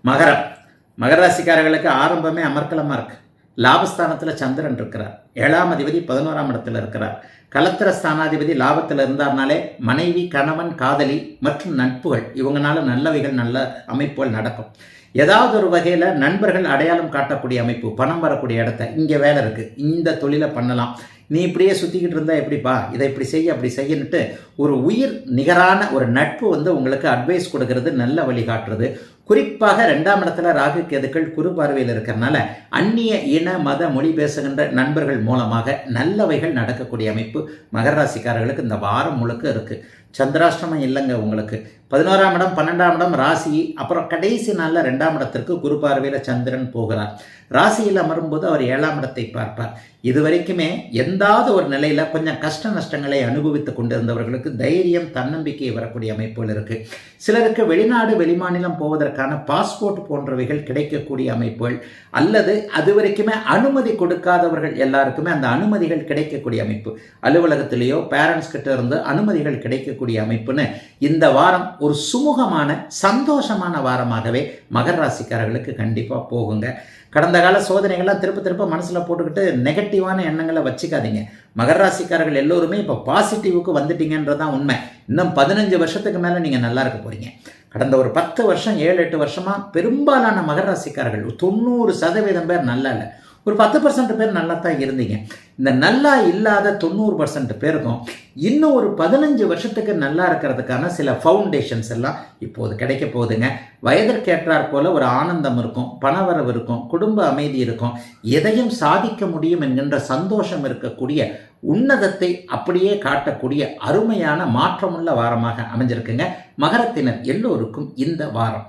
மகரம். மகராசிக்காரர்களுக்கு ஆரம்பமே அமர்க்கலமாக இருக்கு. லாபஸ்தானத்தில் சந்திரன் இருக்கிறார். 7ஆம் அதிபதி 11ஆம் இடத்துல இருக்கிறார். கலத்திர ஸ்தானாதிபதி லாபத்தில் இருந்தார்னாலே மனைவி, கணவன், காதலி மற்றும் நட்புகள் இவங்களால நல்லவைகள், நல்ல அமைப்புகள் நடக்கும். ஏதாவது ஒரு வகையில் நண்பர்கள் அடையாளம் காட்டக்கூடிய அமைப்பு, பணம் வரக்கூடிய இடத்த, இங்கே வேலை இருக்குது, இந்த தொழிலை பண்ணலாம், நீ இப்படியே சுற்றிக்கிட்டு இருந்தால் எப்படிப்பா, இதை இப்படி செய்ய அப்படி செய்யணுட்டு ஒரு உயிர் நிகரான ஒரு நட்பு உங்களுக்கு அட்வைஸ் கொடுக்கறது, நல்ல வழிகாட்டுறது. குறிப்பாக 2ஆம் இடத்துல ராகு கேதுக்கள் குரு பார்வையில் இருக்கிறனால அந்நிய இன மத மொழி பேசுகின்ற நண்பர்கள் மூலமாக நல்லவைகள் நடக்கக்கூடிய அமைப்பு மகர ராசிக்காரர்களுக்கு இந்த வாரம் முழுக்க இருக்குது. சந்திராஷ்டமம் இல்லைங்க உங்களுக்கு. 11ஆம் இடம், 12ஆம் இடம் ராசி. அப்புறம் கடைசி நாளில் 2ஆம் இடத்திற்கு குரு பார்வையில் சந்திரன் போகிறார். ராசியில் அமரும்போது அவர் 7ஆம் இடத்தை பார்ப்பார். இது வரைக்குமே எந்தாவது ஒரு நிலையில் கொஞ்சம் கஷ்ட நஷ்டங்களை அனுபவித்து கொண்டிருந்தவர்களுக்கு தைரியம், தன்னம்பிக்கை வரக்கூடிய அமைப்புகள் இருக்குது. சிலருக்கு வெளிநாடு, வெளிமாநிலம் போவதற்கான பாஸ்போர்ட் போன்றவைகள் கிடைக்கக்கூடிய அமைப்புகள், அல்லது அது வரைக்குமே அனுமதி கொடுக்காதவர்கள் எல்லாருக்குமே அந்த அனுமதிகள் கிடைக்கக்கூடிய அமைப்பு, அலுவலகத்திலேயோ பேரண்ட்ஸ் கிட்ட இருந்து அனுமதிகள் கிடைக்கக்கூடிய அமைப்புன்னு இந்த வாரம் ஒரு சுமூகமான சந்தோஷமான வாரமாகவே மகர ராசிக்காரர்களுக்கு கண்டிப்பாக போகுங்க. கடந்த கால சோதனைகள்லாம் திரும்ப மனசில் போட்டுக்கிட்டு நெகட்டிவான எண்ணங்களை வச்சுக்காதீங்க. மகர ராசிக்காரர்கள் எல்லோருமே இப்போ பாசிட்டிவுக்கு வந்துட்டீங்கன்றதான் உண்மை. இன்னும் 15 வருஷத்துக்கு மேலே நீங்கள் நல்லா இருக்க போகிறீங்க. கடந்த ஒரு 10 வருஷம், 7-8 வருஷமாக பெரும்பாலான மகர ராசிக்காரர்கள் 90% பேர் நல்லா இல்லை, ஒரு 10% பேர் நல்லா தான் இருந்தீங்க. இந்த நல்லா இல்லாத 90% பேருக்கும் இன்னும் ஒரு 15 வருஷத்துக்கு நல்லா இருக்கிறதுக்கான சில ஃபவுண்டேஷன்ஸ் எல்லாம் இப்போது கிடைக்க போகுதுங்க. வயதிற்கேற்றாற் போல ஒரு ஆனந்தம் இருக்கும், பணவரவு இருக்கும், குடும்ப அமைதி இருக்கும், எதையும் சாதிக்க முடியும் என்கின்ற சந்தோஷம் இருக்கக்கூடிய, உன்னதத்தை அப்படியே காட்டக்கூடிய அருமையான மாற்றமுள்ள வாரமாக அமைஞ்சிருக்குங்க மகரத்தினர் எல்லோருக்கும் இந்த வாரம்.